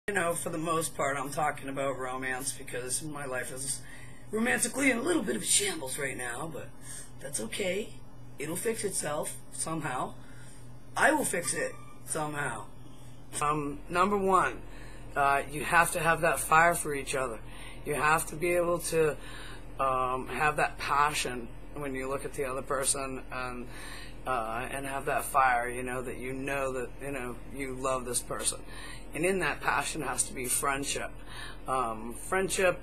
You know, for the most part, I'm talking about romance because my life is romantically in a little bit of shambles right now, but that's okay. It'll fix itself somehow. I will fix it somehow. Number one, you have to have that fire for each other. You have to be able to have that passion when you look at the other person and have that fire, that you love this person. And in that passion has to be friendship. Friendship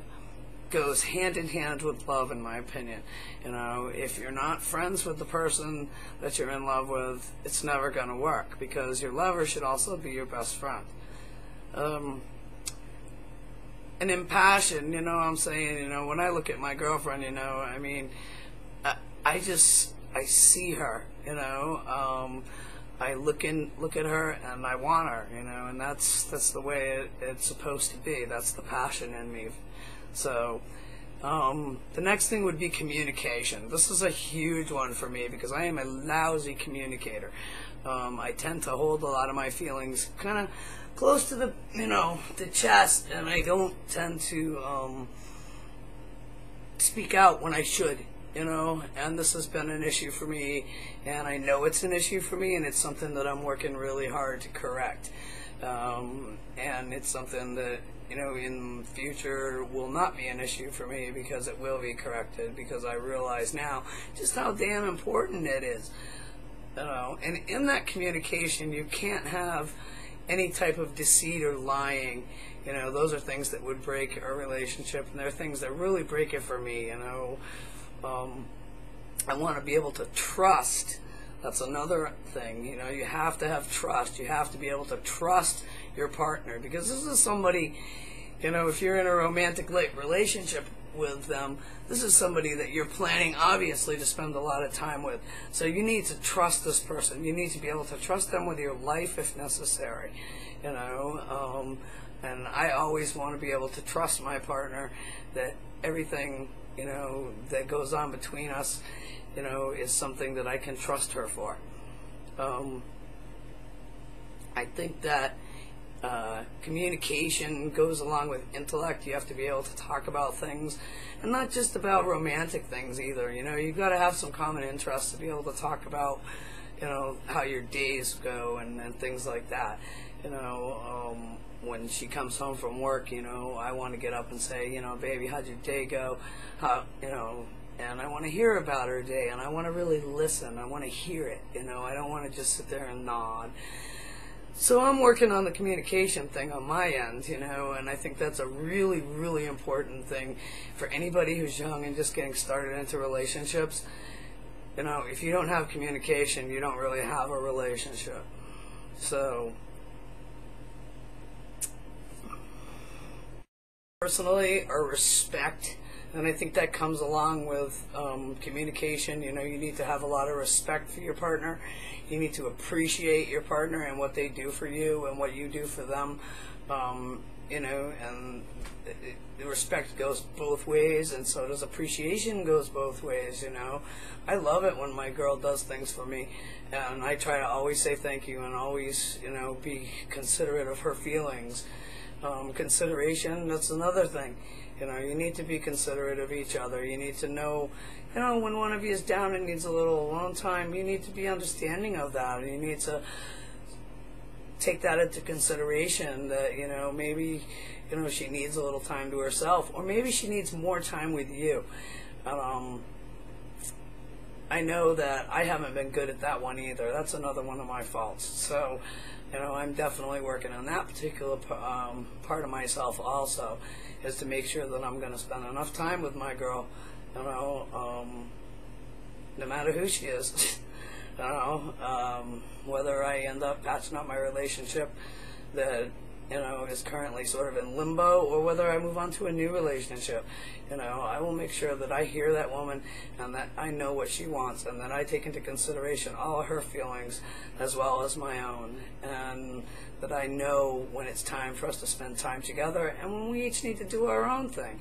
goes hand in hand with love, in my opinion. If you're not friends with the person that you're in love with, it's never going to work, because your lover should also be your best friend. And in passion, I'm saying, when I look at my girlfriend, I see her, I look at her and I want her, and that's the way it's supposed to be. That's the passion in me. So the next thing would be communication. This is a huge one for me because I am a lousy communicator. I tend to hold a lot of my feelings kind of close to the chest, and I don't tend to speak out when I should. And this has been an issue for me, and I know it's an issue for me, and it's something that I'm working really hard to correct. And it's something that, in the future will not be an issue for me, because it will be corrected, because I realize now just how damn important it is. And in that communication, you can't have any type of deceit or lying. Those are things that would break a relationship, and they're things that really break it for me. I want to be able to trust. That's another thing. You have to have trust. You have to be able to trust your partner, because this is somebody, if you're in a romantic relationship with them, this is somebody that you're planning, obviously, to spend a lot of time with. So you need to trust this person. You need to be able to trust them with your life if necessary. And I always want to be able to trust my partner that everything that goes on between us, is something that I can trust her for. I think that communication goes along with intellect. You have to be able to talk about things, and not just about romantic things either. You've got to have some common interests to be able to talk about, how your days go and things like that. When she comes home from work, I want to get up and say, baby, how'd your day go? And I want to hear about her day, and I want to really listen. I want to hear it, I don't want to just sit there and nod. So I'm working on the communication thing on my end, and I think that's a really, really important thing for anybody who's young and just getting started into relationships. If you don't have communication, you don't really have a relationship. So personally, or respect, and I think that comes along with communication. You need to have a lot of respect for your partner. You need to appreciate your partner and what they do for you and what you do for them. And the respect goes both ways, and so does appreciation goes both ways. I love it when my girl does things for me, and I try to always say thank you and always be considerate of her feelings. Consideration, that's another thing. You need to be considerate of each other. You need to know, when one of you is down and needs a little alone time, you need to be understanding of that. And you need to take that into consideration, that, maybe, she needs a little time to herself, or maybe she needs more time with you. I know that I haven't been good at that one either. That's another one of my faults. So, I'm definitely working on that particular part of myself also, is to make sure that I'm going to spend enough time with my girl, no matter who she is, whether I end up patching up my relationship that, is currently sort of in limbo, or whether I move on to a new relationship. I will make sure that I hear that woman, and that I know what she wants, and that I take into consideration all of her feelings as well as my own, and that I know when it's time for us to spend time together, and when we each need to do our own thing.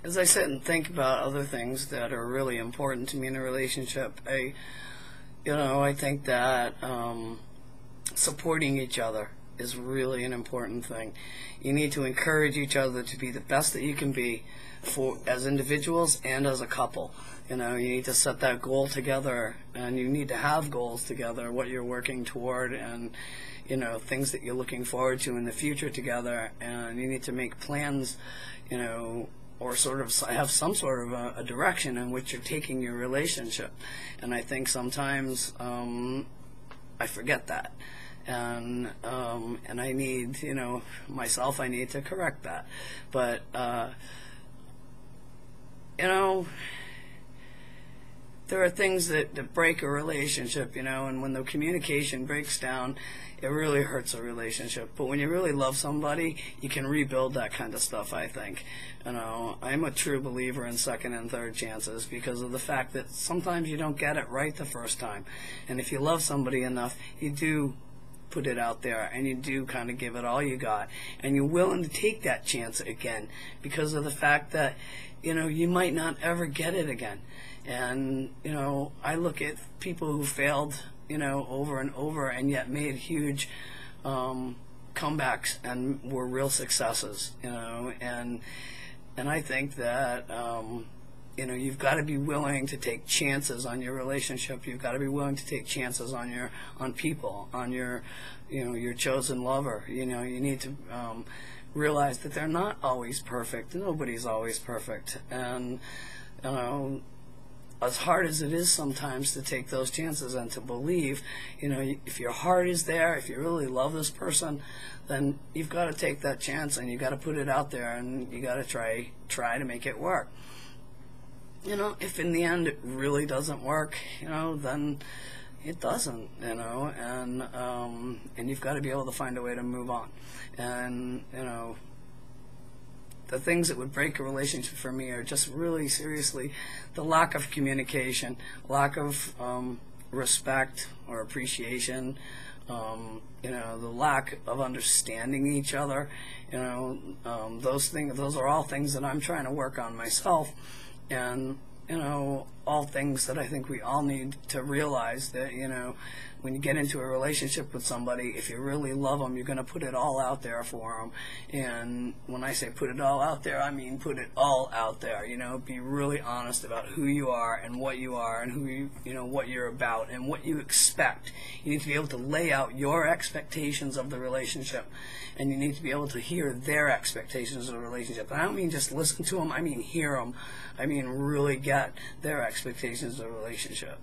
As I sit and think about other things that are really important to me in a relationship, I think that supporting each other is really an important thing. You need to encourage each other to be the best that you can be for as individuals and as a couple. You know, you need to set that goal together, and you need to have goals together, what you're working toward, and you know, things that you're looking forward to in the future together. And you need to make plans, you know, or sort of have some sort of a direction in which you're taking your relationship. And I think sometimes I forget that, and I need, you know, myself, I need to correct that. But you know, there are things that break a relationship, you know, and when the communication breaks down, it really hurts a relationship. But when you really love somebody, you can rebuild that kind of stuff, I think. You know, I'm a true believer in second and third chances because of the fact that sometimes you don't get it right the first time. And if you love somebody enough, you do put it out there, and you do kind of give it all you got, and you're willing to take that chance again because of the fact that, you know, you might not ever get it again. And, you know, I look at people who failed, you know, over and over and yet made huge comebacks and were real successes, you know, and I think that, you know, you've got to be willing to take chances on your relationship. You've got to be willing to take chances on people, on your, you know, your chosen lover. You know, you need to realize that they're not always perfect. Nobody's always perfect. And, you know, as hard as it is sometimes to take those chances and to believe, you know, if your heart is there, if you really love this person, then you've got to take that chance, and you've got to put it out there, and you got to try to make it work. You know, if in the end it really doesn't work, you know, then it doesn't, you know, and you've got to be able to find a way to move on. And, you know, the things that would break a relationship for me are just really seriously the lack of communication, lack of respect or appreciation, you know, the lack of understanding each other. You know, those are all things that I'm trying to work on myself, and, you know, all things that I think we all need to realize that, you know, when you get into a relationship with somebody, if you really love them, you're going to put it all out there for them. And when I say put it all out there, I mean put it all out there. You know, be really honest about who you are and who you know, what you're about and what you expect. You need to be able to lay out your expectations of the relationship, and you need to be able to hear their expectations of the relationship. And I don't mean just listen to them, I mean hear them. I mean really get their expectations of the relationship.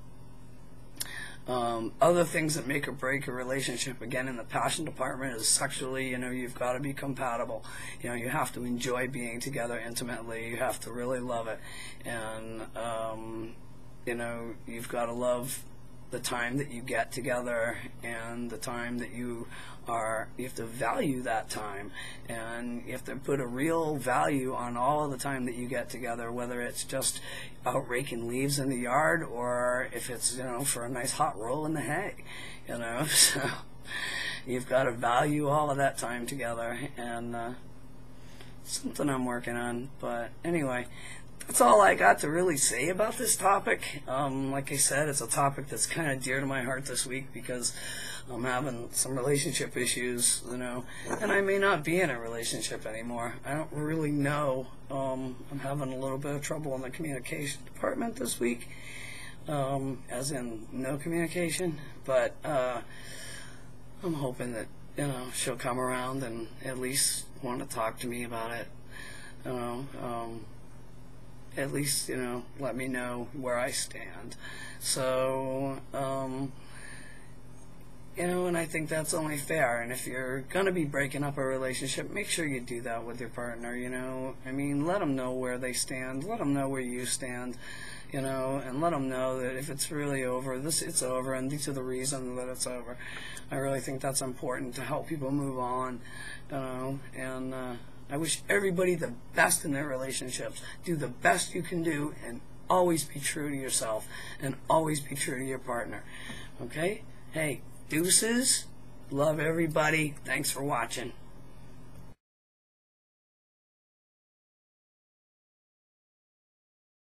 Other things that make or break a relationship, again, in the passion department, is sexually. You know, you've got to be compatible. You know, you have to enjoy being together intimately. You have to really love it. And, you know, you've got to love the time that you get together and the time that you have to value that time, and you have to put a real value on all of the time that you get together, whether it's just out raking leaves in the yard or if it's, you know, for a nice hot roll in the hay, you know. So you've got to value all of that time together, and something I'm working on. But anyway, that's all I got to really say about this topic. Like I said, it's a topic that's kind of dear to my heart this week because I'm having some relationship issues, you know, and I may not be in a relationship anymore. I don't really know. I'm having a little bit of trouble in the communication department this week, as in no communication, but I'm hoping that, you know, she'll come around and at least want to talk to me about it, you know, at least, you know, let me know where I stand. So, you know, and I think that's only fair. And if you're going to be breaking up a relationship, make sure you do that with your partner, you know. I mean, let them know where they stand. Let them know where you stand, you know, and let them know that if it's really over, it's over, and these are the reasons that it's over. I really think that's important to help people move on, you know, and I wish everybody the best in their relationships. Do the best you can do, and always be true to yourself, and always be true to your partner. Okay? Hey, deuces. Love everybody. Thanks for watching.